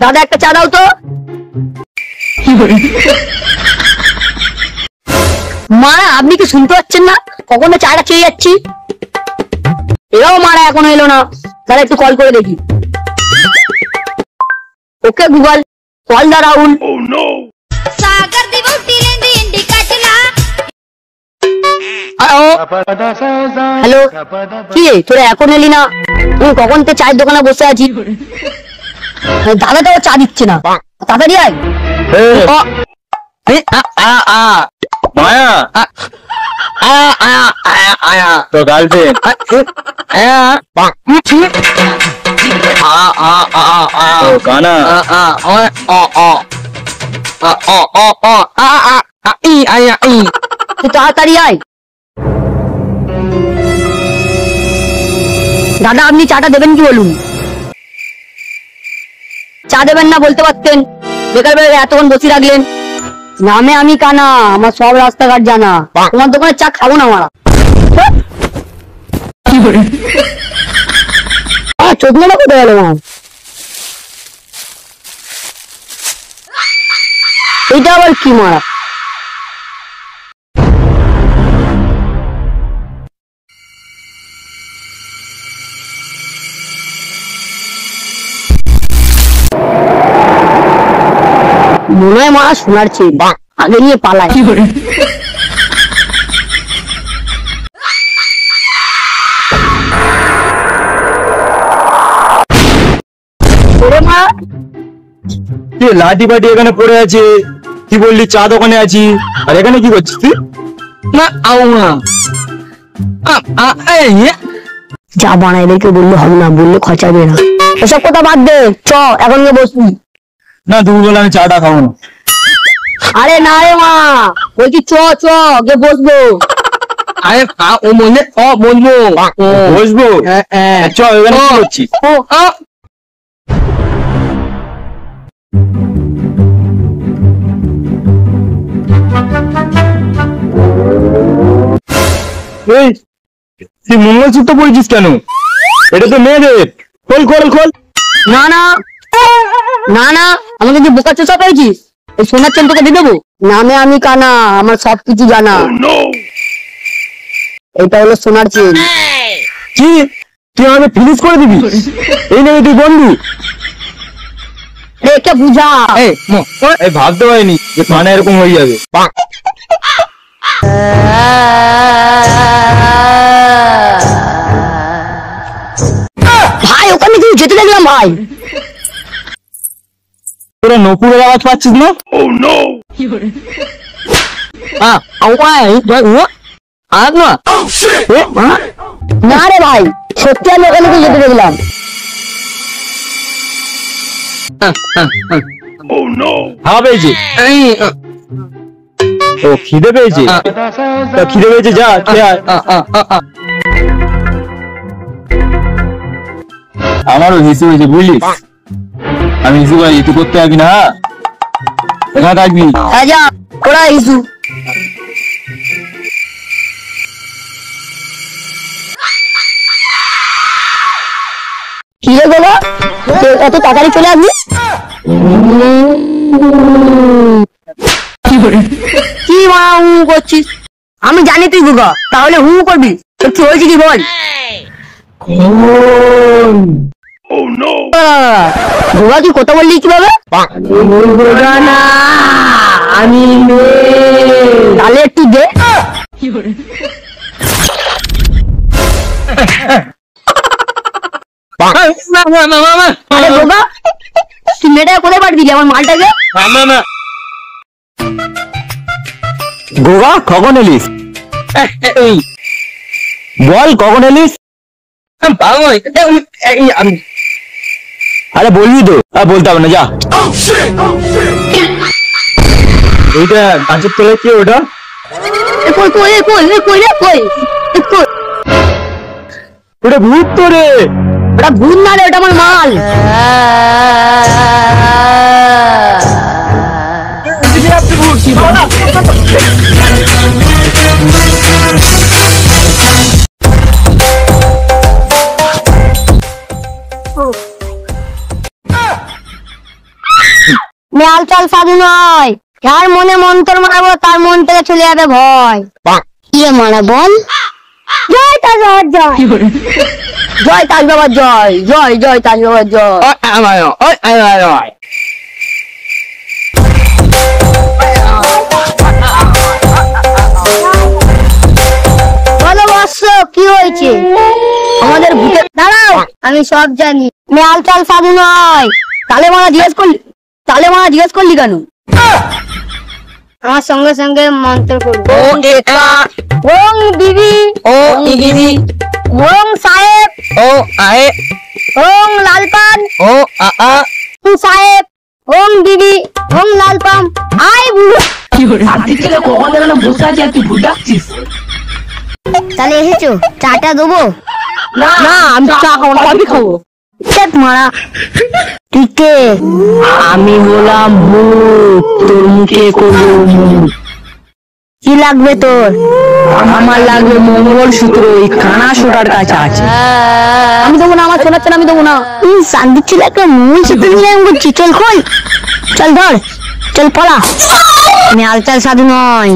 দাদা একটা চা দাও তো। মারা আপনি কি শুনতে পাচ্ছেন না? কখনো চাটা চেয়ে যাচ্ছি, এরাও মারা এখনো এলো না। তাহলে একটু কল করে দেখি। Okay Google, call the Rahul. Hello, কি তোরা এখন এলি না? আমি কখন তো চায়ের দোকানে বসে আছি। দাদা তো চা দিচ্ছে না, তাড়াতাড়ি আয়। মায়া তো গার্লফ্রেন্ড গানা তাড়াতাড়ি আয়। দাদা আপনি চাটা দেবেন কি বলুন? চা দেবেন না বলতে পারতেন, বেকার বেকার এতক্ষণ বসে রাখলেন। নামে আমি কানা, আমার সব রাস্তাঘাট জানা। তোমার দোকানে চা খাবো না মারা। চোখ না কোথায় গেল? এইটা আবার কি মারা? মনে হয় মারা শোনার চেয়ে আগে নিয়ে পালায়। লাঠি বাটি এখানে পড়ে আছে, কি বললি চা দোকানে আছি, আর এখানে কি করছিস তুই? না যা বানাইলে কেউ বললে হবে না, বললে খরচাবে না। এসব কথা বাদ দে, চ এখন গিয়ে বসবি। না দুপুরবেলা আমি চাটা খাবো না। আরে না রে মা, বলছি চ চ গিয়ে বসবো। আরে ও বললে বসবো চ, এখানে কি করছিস? তুই মঙ্গলসূত্র পড়েছিস কেন? এটা তো মেয়েদের। খোল খোল খোল। না না না না, আমাকে যে বোকা চোষা পেয়েছিস, এই সোনার চেন তোকে দিয়ে দেবো। নামে আমি কানা, আমার সবকিছু জানা। এটা হলো সোনার চেন। কি তুই আমাকে ফিনিশ করে দিবি? এই নেবে তুই বন্ধু? রেখে বুঝা। ভাবতে পারিনি যে কানা এরকম হয়ে যাবে। ভাই ওখানে তুই যেতে দেখলাম ভাই। তোরা নপুরের আওয়াজ পাচ্ছিস না? না রে ভাই, সত্যি আমি ওখানে তুই যেতে দেখলাম। হাওয়া পেয়েছে? ও খিদে পেয়েছে? খিদে পেয়েছে, যা খেয়ে আয়। আমারও হিসু হয়েছে বুঝলি। আমি হিসু ভাই, তুই করতে থাকবি না, এখানে থাকবি। যা ওরা হিসু। কি রে বাবা, এত তাড়াতাড়ি চলে আসবি? কি মা হু করছিস? আমি জানি তুই গুগা, তাহলে হু করবি। তোর কি হয়েছে কি বল? গুগা তুই কথা বললি কিভাবে? আমি তাহলে একটু দে। আরে গোগা, তুই মেয়েটাকে কোথায় পাঠিয়ে দিলি আমার মালটাকে? গোগা কখন এলিস? বল কখন এলিস? আরে বলবি তো? বলতে হবে না, যা। এইটা গাছের তলায় কি ওটা? ওটা ভূত তো রে। ওটা ভূত না রে, ওটা আমার মাল। চাল সাধু নয়, যার মনে মন্ত্র মারবো তার মন থেকে চলে যাবে ভয়। কি মারা বল? জয় তাজ বাবার জয়, জয় তাজ বাবার জয়, জয় জয় তাজ বাবার জয়। বলো বৎস, কি হয়েছে? আমাদের ভূতে দাঁড়াও, আমি সব জানি। মেয়াল চাল সাধু নয়। তালে মারা জিজ্ঞেস করলি কেন? আমার সঙ্গে সঙ্গে মন্ত্র করবো। ওং দিদি, ওং সাহেব, ওং লালপান, ওং সাহেব, ওং দিদি, ওং লালপান। আয় বুড়ো, তাহলে এসেছো? চাটা দেবো? না, আমি চা খাবো না, কফি খাবো। মারা তুই কে? আমি হলাম ভূত, তোর মুখে করবো মুখ। কি লাগবে তোর? আমার লাগবে মঙ্গলসূত্র, ওই কানা সোটার কাছে আছে। আমি দেবো না, আমার শোনাচ্ছে না, আমি দেবো না। শান্তি ছিল একটা মঙ্গলসূত্র নিয়ে চল খোল, চল ধর, চল পলা। আমি আলচাল সাধু নয়।